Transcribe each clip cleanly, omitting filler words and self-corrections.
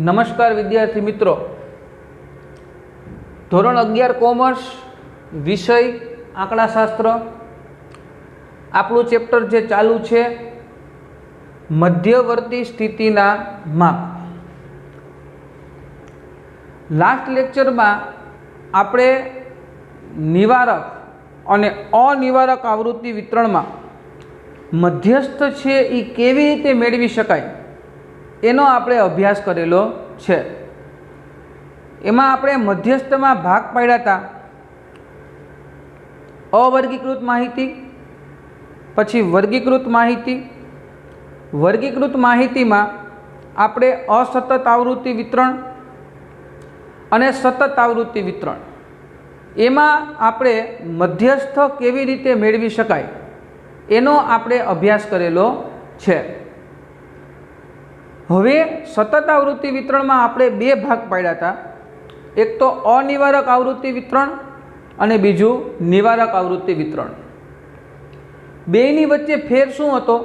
नमस्कार विद्यार्थी मित्रों, धोरण 11 कॉमर्स विषय आंकड़ाशास्त्र आपणुं चेप्टर जे चालू है मध्यवर्ती स्थितिना माप। लास्ट लेक्चर में आपणे निवारक और अनिवारक आवृत्ति वितरण में मध्यस्थ है ये केवी रीते मेळवी शकाय एनो आपणे अभ्यास करेलो छे। एमां आपणे मध्यस्थ में भाग पाड्या था अवर्गीकृत माहिती, पछी वर्गीकृत माहिती। वर्गीकृत माहिती में आपणे असतत आवृत्ति वितरण अने सतत आवृत्ति वितरण एमां आपणे मध्यस्थ केवी रीते मेळवी शकाय एनो आपणे अभ्यास करेलो छे। हवे सतत आवृत्ति वितरण में आपणे बे भाग पाड्या था, एक तो अनिवारक आवृत्ति वितरण अने बीजू निवारक आवृत्ति वितरण। बेनी वच्चे फेर शुं हतो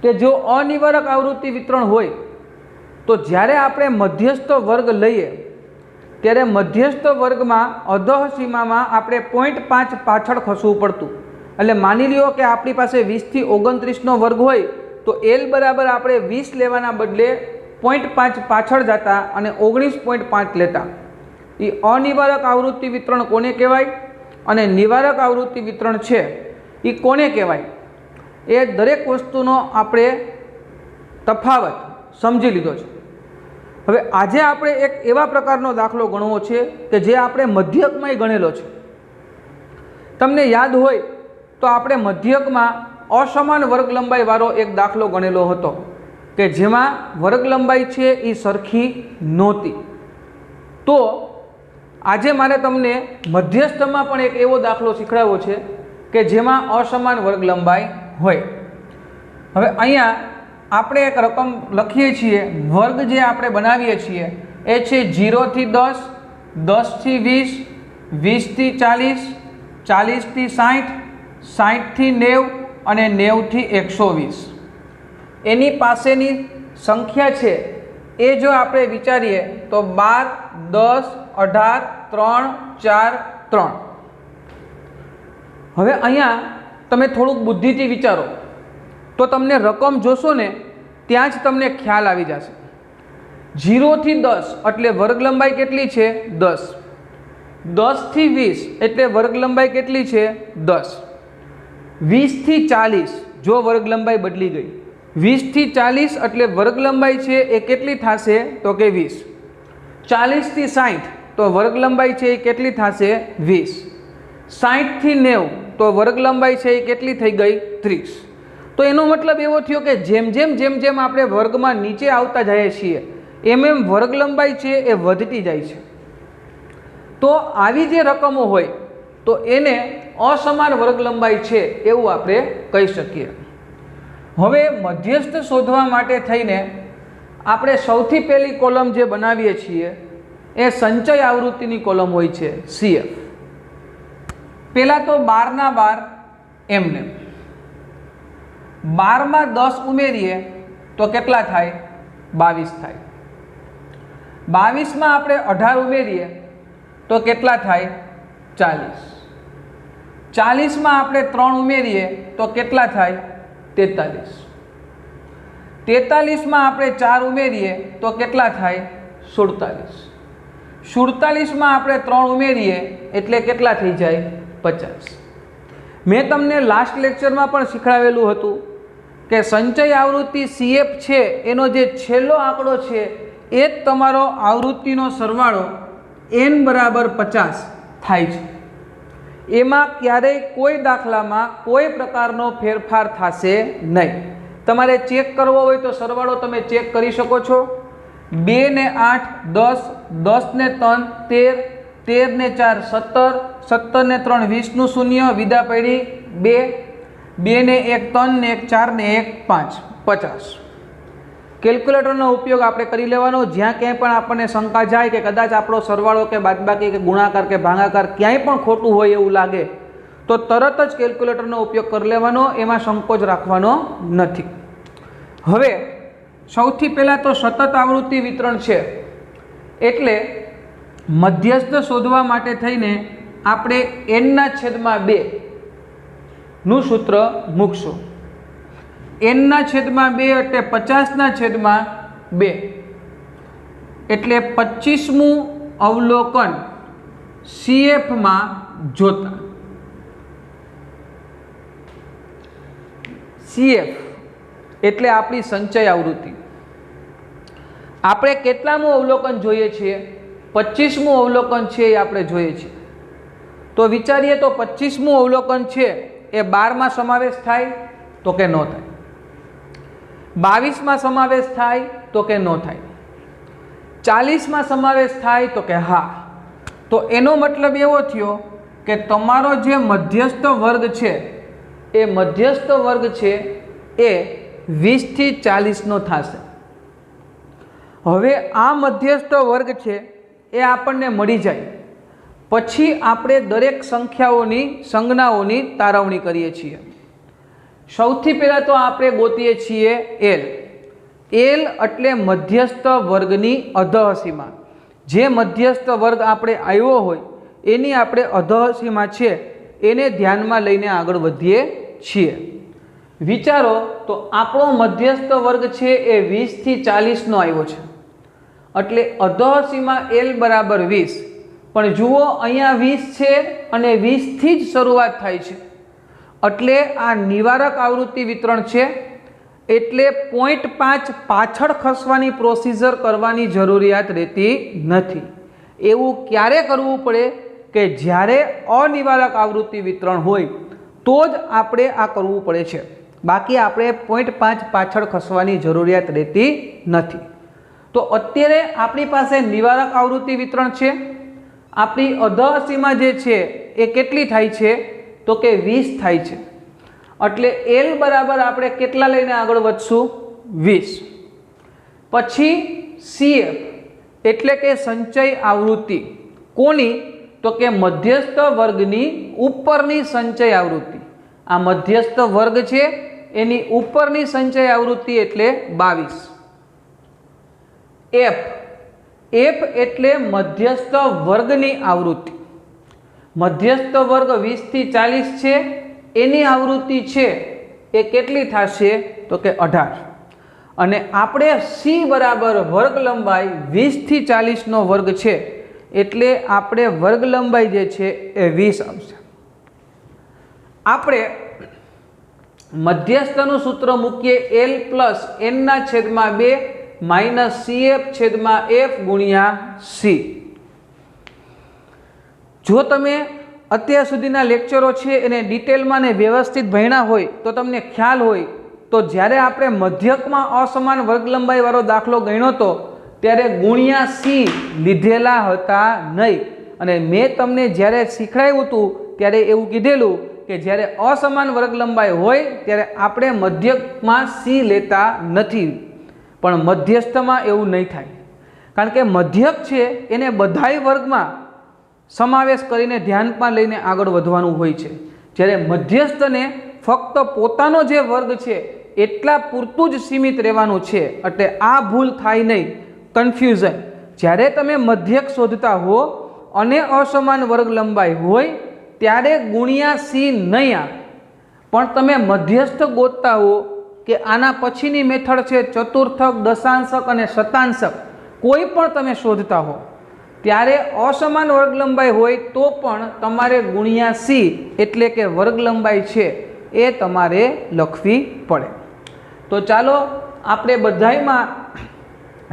के जो अनिवारक आवृत्ति वितरण होय तो ज्यारे आपणे मध्यस्थ वर्ग लईए त्यारे मध्यस्थ वर्ग में अधः सीमा में आपणे 0.5 पाछळ खसवुं पड़तुं। एटले मानी ल्यो के आपणी पासे 20 થી 29 नो वर्ग होय तो एल बराबर आपणे 20 लेवाना बदले 0.5 पाछळ जाता अने 19.5 लेता। ये अनिवारक आवृत्ति वितरण कोने कहेवाय अने निवारक आवृत्ति वितरण छे ये कोने कहेवाय ए दरेक वस्तुनो आपणे तफावत समजी लीधो छे। हवे आजे आपणे एक एवा प्रकारनो दाखलो गणવો छे के जे आपणे मध्यकमांय गणेलो छे। तमने याद होय तो आपणे मध्यकमां असमान वर्ग लंबाई वाळो एक दाखलो गणेलो हतो के जेमां वर्ग लंबाई छे ए सरखी नहोती। तो आजे मारे तमने मध्यस्थमां पण एक एवो दाखलो शीखवाडવો छे के जेमां असमान वर्ग लंबाई होय। हवे अहींया आपणे एक रकम लखीए छीए, वर्ग जे आपणे बनावीए छीए ए छे 0 થી 10, 10 થી 20, 20 થી 40, 40 થી 60, 60 થી 90 અને 90 થી 120। एनी पासेनी संख्या छे ए जो आपणे विचारीए तो 12, 10, 18, 3, 4, 3। हवे अहींया तमे थोड़ुंक बुद्धिथी विचारो तो तमने रकम जोशो ने त्यां ज तमने ख्याल आवी जशे। 0 થી 10 एटले वर्ग लंबाई केटली छे 10, 10 થી 20 एटले वर्ग लंबाई केटली छे 10, 20 થી 40 जो वर्ग लंबाई बदली गई, 20 થી 40 एटले वर्ग लंबाई छे ए केटली थाशे तो के 20, 40 થી 60 तो वर्ग लंबाई छे ए केटली थाशे 20, 60 થી 90 तो वर्ग लंबाई छे ए केटली थई गई 30। तो एनो मतलब एवो थयो के जेम जेम आपणे वर्गमां नीचे आवता जाईए छीए एम एम वर्ग लंबाई छे ए वधती जाय छे। तो आवी जे रकमो होय तो एने असमान वर्ग लंबाई छे एवुं आपणे कही शकीए। हवे मध्यस्थ शोधवा माटे थईने आपणे सौथी पहेली कॉलम जे बनावीए छीए ए संचय आवृत्तिनी कॉलम होय छे सीएफ। पहेला तो 12 ના 12 एमने 12 માં 10 उमेरीए तो केटला थाय 22 थाय। 22 में आपणे 18 उमेरीए तो केटला थाय 40। 40 में आपणे 3 उमेरीए तो केटला थाय 43। 43 में आपणे 4 उमेरीए तो केटला थाय 47। 47 में आपणे 3 उमेरीए एटले केटला थई जाय 50। मैं तमने लास्ट लेक्चर में पण शीखवाडेलुं हतुं के संचय आवृत्ति सीएफ छे एनो जे छेल्लो आंकड़ो छे ए तमारो आवृत्तिनो सरवाळो n बराबर 50 थाय छे। एमां क्यारेय कोई दाखलामां कोई प्रकारनो फेरफार थशे नहीं। तमारे चेक करवो होय तो सरवाळो तमे चेक करी शको छो। 2 ने 8 10, 10 ने 3 13, 13 ने 4 17, 17 ने 3 20 નું શૂન્ય વિદા પડી 2, 2 ने 1 3 ने 1 4 ने 1 5 50। કેલ્ક્યુલેટરનો ઉપયોગ આપણે કરી લેવાનો જ્યાં ક્યાંય પણ આપણને શંકા જાય કે કદાચ આપણો સરવાળો કે બાદબાકી કે ગુણાકાર કે ભાગાકાર ક્યાંય પણ ખોટું હોય એવું લાગે તો તરત જ કેલ્ક્યુલેટરનો ઉપયોગ કરી લેવાનો, એમાં સંકોચ રાખવાનો નથી। હવે સૌથી પહેલાં તો સતત આવૃત્તિ વિતરણ છે એટલે મધ્યસ્થ શોધવા માટે થઈને આપણે n/2 નું સૂત્ર મૂકશું. n/2 એટલે 50/2 એટલે 25મું અવલોકન CF માં જોતા. CF એટલે આપણી સંચય આવૃત્તિ. આપણે કેટલામું અવલોકન જોઈએ છીએ? 25મું અવલોકન છે એ આપણે જોઈએ છીએ. તો વિચારીએ તો 25મું અવલોકન છે એ 12માં સમાવેશ થાય તો કે ન થાય, 22માં સમાવેશ થાય તો કે ન થાય, 40માં સમાવેશ થાય તો કે હા. તો એનો મતલબ એવો થયો કે તમારો જે મધ્યસ્થ વર્ગ છે એ મધ્યસ્થ વર્ગ છે એ 20 થી 40નો થશે. હવે આ મધ્યસ્થ વર્ગ છે એ આપણને મળી જાય પછી આપણે દરેક સંખ્યાઓની સંજ્ઞાઓની તારવણી કરીએ છીએ. સૌથી પહેલાં તો આપણે ગોતીએ છીએ L. L એટલે મધ્યસ્થ વર્ગની અધઃસીમા. જે મધ્યસ્થ વર્ગ આપણે આવ્યો હોય એની આપણે અધઃસીમા છે એને ધ્યાનમાં લઈને આગળ વધીએ છીએ. વિચારો તો આપણો મધ્યસ્થ વર્ગ છે એ 20 થી 40નો આવ્યો છે એટલે અધઃસીમા L બરાબર 20. પણ જુઓ અહીંયા 20 છે અને 20 થી જ શરૂઆત થાય છે એટલે આ નિવારક આવૃત્તિ વિતરણ છે એટલે 0.5 પાછળ ખસવાની પ્રોસિજર કરવાની જરૂરિયાત રહેતી નથી. એવું ક્યારે કરવું પડે કે જ્યારે અનિવારક આવૃત્તિ વિતરણ હોય તો જ આપણે આ કરવું પડે છે, બાકી આપણે 0.5 પાછળ ખસવાની જરૂરિયાત રહેતી નથી. તો અત્યારે આપણી પાસે નિવારક આવૃત્તિ વિતરણ છે. આપણી અધઃસીમા જે છે એ કેટલી થાય છે તો કે 20 થાય છે એટલે L બરાબર આપણે કેટલા લઈને આગળ વધશું? 20. પછી CF એટલે કે સંચય આવૃત્તિ. કોની? તો કે મધ્યસ્થ વર્ગની ઉપરની સંચય આવૃત્તિ. આ મધ્યસ્થ વર્ગ છે એની ઉપરની સંચય આવૃત્તિ એટલે 22. F એટલે મધ્યસ્થ વર્ગની આવૃત્તિ. મધ્યસ્થ વર્ગ 20 થી 40 છે એની આવૃત્તિ છે એ કેટલી થશે તો કે 18. અને આપણે C બરાબર વર્ગ લંબાઈ 20 થી 40નો વર્ગ છે એટલે આપણે વર્ગ લંબાઈ જે છે એ 20 આવશે. આપણે મધ્યસ્થનું સૂત્ર મૂકીએ L plus n/2 minus CF/F ગુણ્યા C. જો તમે અત્યાર સુધીના લેક્ચરો છે એને ડિટેલમાં ને વ્યવસ્થિત ભણ્યા હોય તો તમને ખ્યાલ હોય તો જ્યારે આપણે મધ્યકમાં અસમાન વર્ગ લંબાઈવાળો દાખલો ગણ્યો હતો ત્યારે ગુણ્યા C લીધેલા હતા નહીં. અને મેં તમને જ્યારે શીખવાડ્યું હતું ત્યારે એવું કીધેલું કે જ્યારે અસમાન વર્ગ લંબાઈ હોય ત્યારે આપણે મધ્યકમાં C લેતા નથી, પણ મધ્યસ્થમાં એવું નહીં થાય. કારણ કે મધ્યક છે એને બધાય વર્ગમાં સમાવેશ કરીને ધ્યાનમાં લઈને આગળ વધવાનું હોય છે, જ્યારે મધ્યસ્થને ફક્ત પોતાનો જે વર્ગ છે એટલા પૂરતું જ સીમિત રહેવાનું છે. એટલે આ ભૂલ થાય નહીં, કન્ફ્યુઝન. જ્યારે તમે મધ્યક શોધતા હો અને અસમાન વર્ગ લંબાઈ હોય ત્યારે ગુણ્યા C નહીં આવે, પણ તમે મધ્યસ્થ ગોતતા હો કે આના પછીની મેથડ છે ચતુર્થક, દશાંશક અને શતાંશક, કોઈ પણ તમે શોધતા હો ત્યારે અસમાન વર્ગ લંબાઈ હોય તો પણ તમારે ગુણ્યા C એટલે કે વર્ગ લંબાઈ છે એ તમારે લખવી પડે. તો ચાલો આપણે બધાયમાં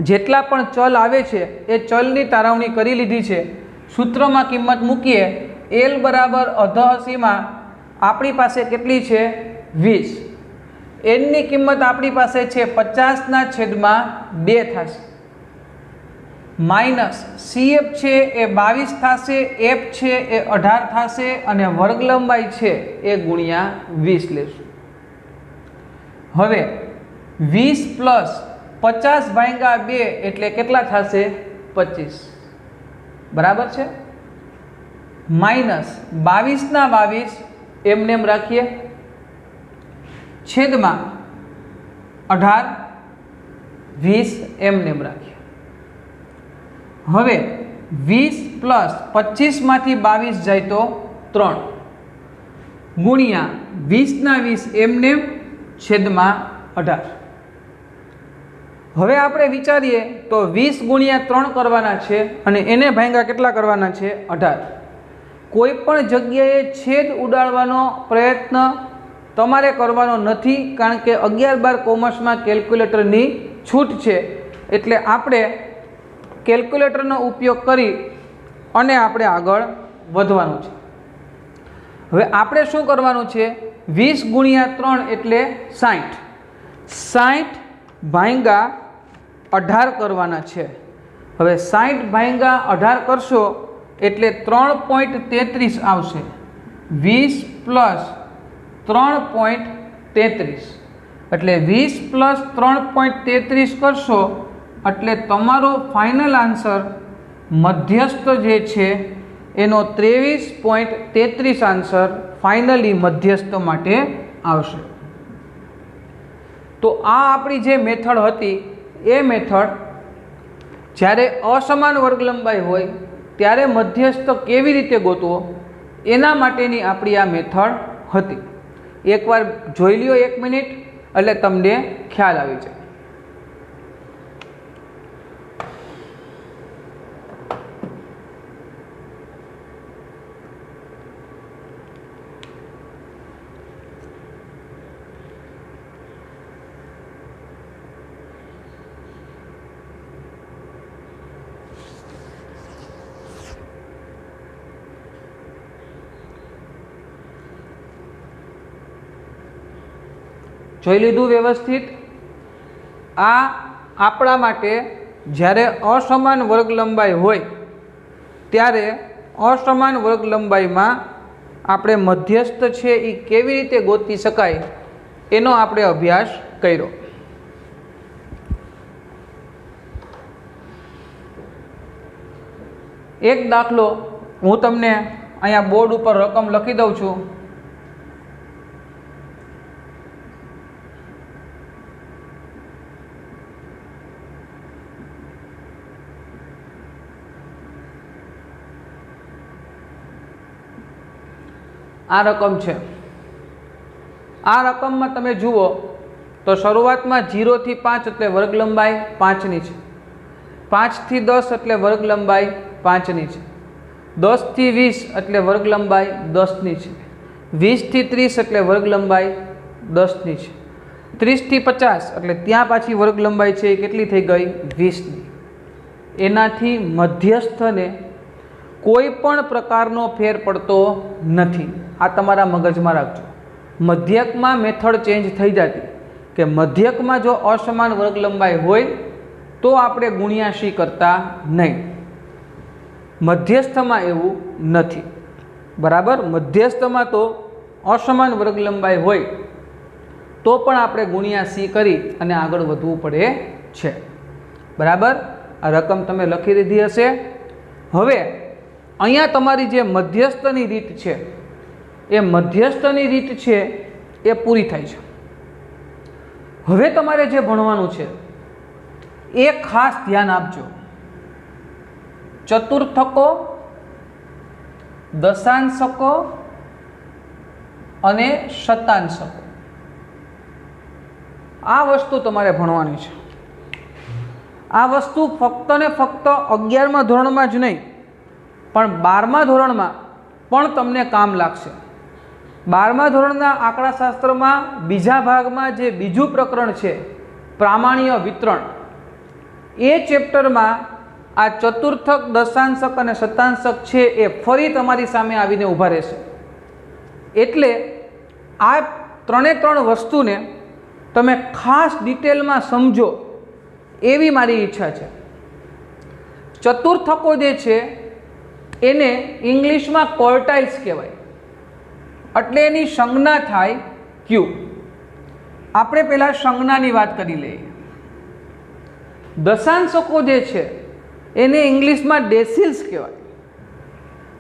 જેટલા પણ ચલ આવે છે એ ચલની તારવણી કરી લીધી છે. સૂત્રમાં કિંમત મૂકીએ. L બરાબર અધઃસીમા આપણી પાસે કેટલી છે? 20. n ની કિંમત આપણી પાસે છે 50/2 થશે, માઇનસ CF છે એ 22 થશે, F છે એ 18 થશે અને વર્ગ લંબાઈ છે એ ગુણ્યા 20 લેશું. હવે 20 પ્લસ 50/2 એટલે કેટલા થશે? 25. બરાબર છે. માઇનસ 22/22 એમને એમ રાખીએ, છેદમાં 18 20 એમને રાખીએ. હવે 20 પ્લસ 25 માંથી 22 જાય તો 3 ગુણ્યા 20 ના 20 એમને છેદમાં 18. હવે આપણે વિચારીએ તો 20 ગુણ્યા 3 કરવાના છે અને એને ભાંગ્યા કેટલા કરવાના છે 18. કોઈ પણ જગ્યાએ છેદ ઉડાડવાનો પ્રયત્ન તમારે કરવાનો નથી, કારણ કે 11-12 કોમર્સમાં કેલ્ક્યુલેટરની છૂટ છે. એટલે આપણે કેલ્ક્યુલેટરનો ઉપયોગ કરી અને આપણે આગળ વધવાનું છે. હવે આપણે શું કરવાનું છે, 20 ગુણ્યા 3 એટલે 60, 60 ભાંગ્યા 18 કરવાના છે. હવે 60 ભાંગ્યા 18 કરશો એટલે 3.33 આવશે. 20 પ્લસ 3.33 એટલે 20 પ્લસ 3.33 કરશો એટલે તમારો ફાઇનલ આન્સર મધ્યસ્થ જે છે એનો 23.33 આન્સર ફાઇનલી મધ્યસ્થ માટે આવશે. તો આ આપણી જે મેથડ હતી એ મેથડ જ્યારે અસમાન વર્ગ લંબાઈ હોય ત્યારે મધ્યસ્થ કેવી રીતે ગોતવો એના માટેની આપણી આ મેથડ હતી. એકવાર જોઈ લ્યો 1 મિનિટ એટલે તમને ખ્યાલ આવી જાય. જોઈ લીધું વ્યવસ્થિત. આ આપણા માટે જ્યારે અસમાન વર્ગ લંબાઈ હોય ત્યારે અસમાન વર્ગ લંબાઈમાં આપણે મધ્યસ્થ છે એ કેવી રીતે ગોતી શકાય એનો આપણે અભ્યાસ કર્યો. એક દાખલો હું તમને અહીંયા બોર્ડ ઉપર રકમ લખી દઉં છું. આ રકમ છે. આ રકમમાં તમે જુઓ તો શરૂઆતમાં 0 થી 5 એટલે વર્ગ લંબાઈ 5ની છે, 5 થી 10 એટલે વર્ગ લંબાઈ 5ની છે, 10 થી 20 એટલે વર્ગ લંબાઈ 10ની છે, 20 થી 30 એટલે વર્ગ લંબાઈ 10ની છે, 30 થી 50 એટલે ત્યાં પાછી વર્ગ લંબાઈ છે એ કેટલી થઈ ગઈ 20ની. એનાથી મધ્યસ્થને કોઈ પણ પ્રકારનો ફેર પડતો નથી. આ તમારા મગજમાં રાખજો. મધ્યકમાં મેથડ ચેન્જ થઈ જતી કે મધ્યકમાં જો અસમાન વર્ગ લંબાઈ હોય તો આપણે ગુણ્યાસી કરતા નહીં. મધ્યસ્થમાં એવું નથી. બરાબર, મધ્યસ્થમાં તો અસમાન વર્ગ લંબાઈ હોય તો પણ આપણે ગુણ્યાસી કરી અને આગળ વધવું પડે છે. બરાબર, આ રકમ તમે લખી લીધી હશે. હવે અહીંયા તમારી જે મધ્યસ્થની રીત છે એ મધ્યસ્થની રીત છે એ પૂરી થાય છે. હવે તમારે જે ભણવાનું છે એ ખાસ ધ્યાન આપજો. ચતુર્થકો, દશાંશકો અને શતાંશકો, આ વસ્તુ તમારે ભણવાની છે. આ વસ્તુ ફક્ત ને ફક્ત 11મા ધોરણમાં જ નહીં પણ 12મા ધોરણમાં પણ તમને કામ લાગશે. 12મા ધોરણના આંકડાશાસ્ત્રમાં બીજા ભાગમાં જે બીજું પ્રકરણ છે પ્રામાણ્ય વિતરણ, એ ચેપ્ટરમાં આ ચતુર્થક, દશાંશક અને શતાંશક છે એ ફરી તમારી સામે આવીને ઊભા રહેશે. એટલે આ 3 વસ્તુને તમે ખાસ ડિટેલમાં સમજો એવી મારી ઈચ્છા છે. ચતુર્થકો જે છે એને ઇંગ્લિશમાં ક્વોર્ટાઇલ્સ કહેવાય, એટલે એની સંજ્ઞા થાય ક્યુ. આપણે પહેલાં સંજ્ઞાની વાત કરી લઈએ. દશાંશકો જે છે એને ઇંગ્લિશમાં ડેસિલ્સ કહેવાય,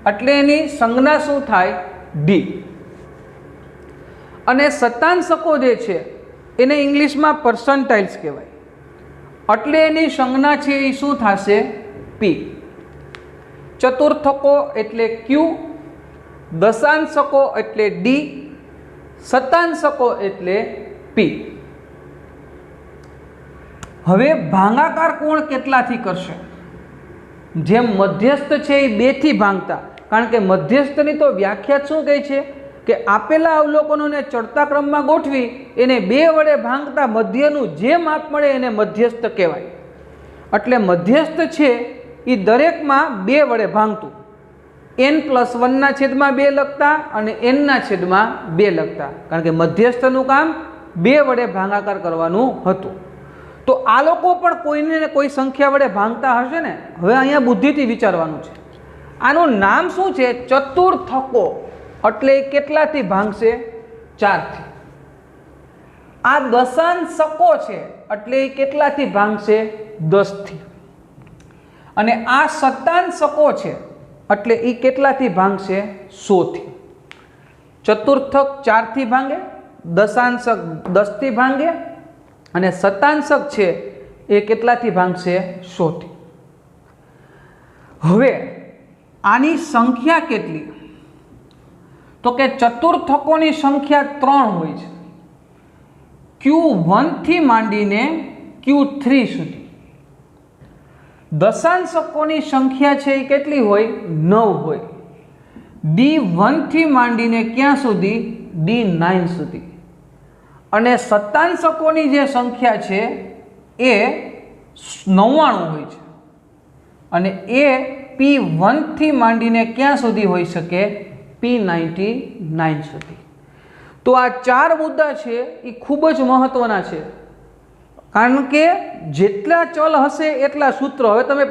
એટલે એની સંજ્ઞા શું થાય ડી. અને શતાંશકો જે છે એને ઇંગ્લિશમાં પર્સન્ટાઇલ્સ કહેવાય, એટલે એની સંજ્ઞા છે એ શું થશે? પી. ચતુર્થકો એટલે ક્યુ, દશાંશકો એટલે ડી, શતાંશકો એટલે પી. હવે ભાગાકાર કોણ કેટલાથી કરશે? જેમ મધ્યસ્થ છે એ 2 થી ભાંગતા, કારણ કે મધ્યસ્થની તો વ્યાખ્યા શું કહે છે કે આપેલા અવલોકનોને ચડતા ક્રમમાં ગોઠવી એને 2 વડે ભાંગતા મધ્યનું જે માપ મળે એને મધ્યસ્થ કહેવાય. એટલે મધ્યસ્થ છે એ દરેકમાં 2 વડે ભાંગતું, n+1/2 લખતા અને n/2 લખતા, કારણ કે મધ્યસ્થનું કામ 2 વડે ભાગાકાર કરવાનું હતું. તો આ લોકો પણ કોઈને ને કોઈ સંખ્યા વડે ભાંગતા હશે ને. હવે અહીંયા બુદ્ધિથી વિચારવાનું છે. આનું નામ શું છે? ચતુર્થકો. એટલે એ કેટલાથી ભાંગશે? 4 થી. આ દશાંશકો છે એટલે એ કેટલાથી ભાંગશે? 10 થી. અને આ શતાંશકો છે એટલે એ કેટલાથી ભાંગશે? 100 થી. ચતુર્થક 4 થી ભાંગે, દશાંશક 10 થી ભાંગે અને શતાંશક છે એ કેટલાથી ભાંગશે? 100 થી. હવે આની સંખ્યા કેટલી? તો કે ચતુર્થકોની સંખ્યા 3 હોય છે, Q1 થી માંડીને Q3 સુધી. દશાંશકોની સંખ્યા છે એ કેટલી હોય? 9 હોય, D1 થી માંડીને ક્યાં સુધી? D9 સુધી. અને શતાંશકોની જે સંખ્યા છે એ 99 હોય છે, અને એ P1 થી માંડીને ક્યાં સુધી હોઈ શકે? P99 સુધી. તો આ 4 મુદ્દા છે એ ખૂબ જ મહત્વના છે, કારણ કે જેટલા ચલ હશે એટલા સૂત્રો. હવે તમે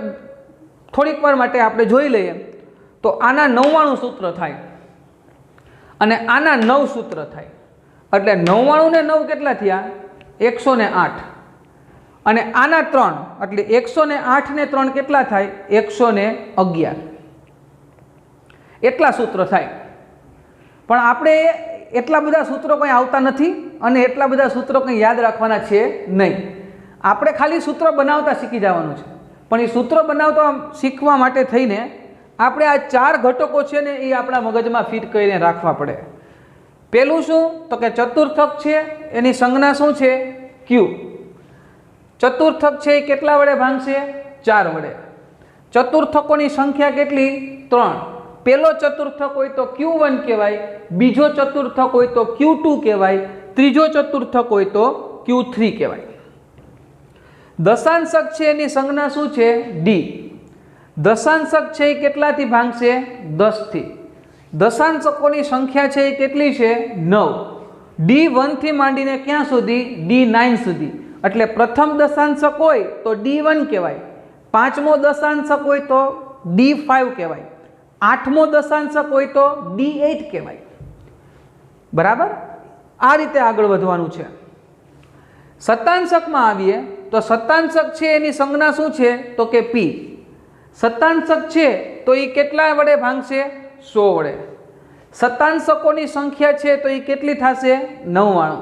થોડીક વાર માટે આપણે જોઈ લઈએ તો આના 99 સૂત્ર થાય અને આના 9 સૂત્ર થાય. એટલે 99 ને 9 કેટલા થયા? 108. અને આના 3 એટલે 108 ને 3 કેટલા થાય? 111. એટલા સૂત્રો થાય. પણ આપણે એટલા બધા સૂત્રો કંઈ આવતા નથી અને એટલા બધા સૂત્રો કંઈ યાદ રાખવાના છે નહીં. આપણે ખાલી સૂત્ર બનાવતા શીખી જવાનું છે. પણ એ સૂત્ર બનાવતા શીખવા માટે થઈને આપણે આ 4 ઘટકો છે ને એ આપણા મગજમાં ફિટ કરીને રાખવા પડે. પહેલું શું? તો કે ચતુર્થક છે એની સંજ્ઞા શું છે? ક્યુ. ચતુર્થક છે એ કેટલા વડે ભાંગશે? 4 વડે. ચતુર્થકોની સંખ્યા કેટલી? 3. પહેલો ચતુર્થક હોય તો Q1 કહેવાય, બીજો ચતુર્થક હોય તો Q2 કહેવાય, ત્રીજો ચતુર્થક હોય તો Q3 કહેવાય. દશાંશક છે એની સંજ્ઞા શું છે? D. દશાંશક છે એ કેટલાથી ભાંગશે? 10 થી. દશાંશકોની સંખ્યા છે એ કેટલી છે? 9. D1 થી માંડીને ક્યાં સુધી? D9 સુધી. એટલે પ્રથમ દશાંશક હોય તો D1 કહેવાય, 5મો દશાંશક હોય તો D5 કહેવાય, 8મો દશાંશક હોય તો D8 કહેવાય. બરાબર? આ રીતે આગળ વધવાનું છે. શતાંશકમાં આવીએ તો શતાંશક છે એની સંજ્ઞા શું છે? તો કે P. શતાંશક છે તો એ કેટલા વડે ભાંગશે? 100 વડે. શતાંશકોની સંખ્યા છે તો એ કેટલી થશે? 99.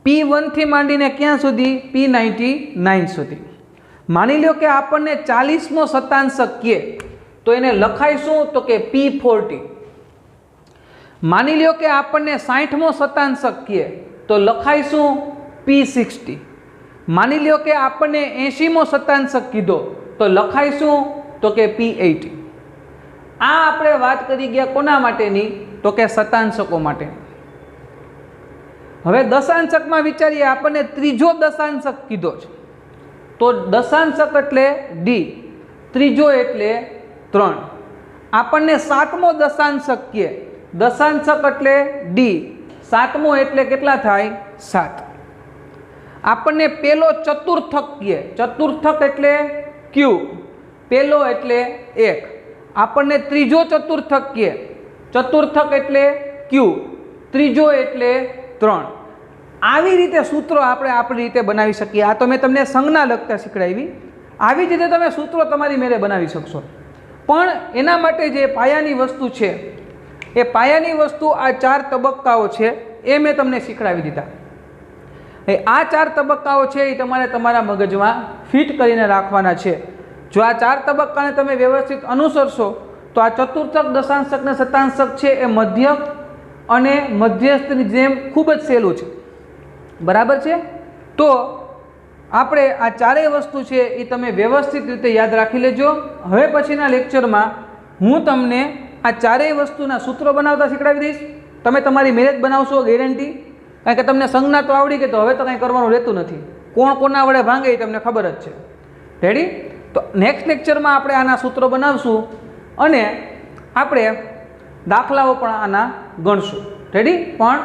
P1 થી માંડીને ક્યાં સુધી? P99 સુધી. માની લો કે આપણને 40મો શતાંશક કહે તો એને લખાય શું? તો કે P40. માની લો કે આપણને 60મો શતાંશક કહે તો લખાય શું? P60. માની લો કે આપણને 80મો શતાંશક કીધો તો લખાય શું? તો કે P80. આ આપણે વાત કરી ગયા કોના માટેની? તો કે શતાંશકો માટે. હવે દશાંશકમાં વિચારીએ, આપણને ત્રીજો દશાંશક કીધો છે તો દશાંશક એટલે D, ત્રીજો એટલે 3. આપણને 7મો દશાંશક કહે, દશાંશક એટલે D, 7મો એટલે કેટલા થાય? 7. આપણને પેલો ચતુર્થક કહે, ચતુર્થક એટલે Q, પેલો એટલે 1. આપણને ત્રીજો ચતુર્થક કહે, ચતુર્થક એટલે Q, ત્રીજો એટલે 3. આવી રીતે સૂત્રો આપણે આપણી રીતે બનાવી શકીએ. આ તો મેં તમને સંજ્ઞા લખતા શીખડાવી. આવી જ રીતે તમે સૂત્રો તમારી મેળે બનાવી શકશો. પણ એના માટે જે પાયાની વસ્તુ છે એ પાયાની વસ્તુ આ 4 તબક્કાઓ છે એ મેં તમને શીખડાવી દીધા. એ આ 4 તબક્કાઓ છે એ તમારે તમારા મગજમાં ફિટ કરીને રાખવાના છે. જો આ 4 તબક્કાને તમે વ્યવસ્થિત અનુસરશો તો આ ચતુર્થક, દશાંશક ને શતાંશક છે એ મધ્યક અને મધ્યસ્થની જેમ ખૂબ જ સહેલું છે. બરાબર છે? તો આપણે આ ચારેય વસ્તુ છે એ તમે વ્યવસ્થિત રીતે યાદ રાખી લેજો. હવે પછીના લેક્ચરમાં હું તમને આ ચારેય વસ્તુના સૂત્રો બનાવતા શીખડાવી દઈશ. તમે તમારી મેરેજ બનાવશો ગેરંટી, કારણ કે તમને સંજ્ઞા તો આવડી ગઈ, તો હવે તો કંઈ કરવાનું રહેતું નથી. કોણ કોના વડે ભાંગે એ તમને ખબર જ છે. રેડી? તો નેક્સ્ટ લેક્ચરમાં આપણે આના સૂત્રો બનાવશું અને આપણે દાખલાઓ પણ આના ગણશું. રેડી? પણ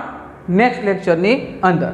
નેક્સ્ટ લેક્ચરની અંદર.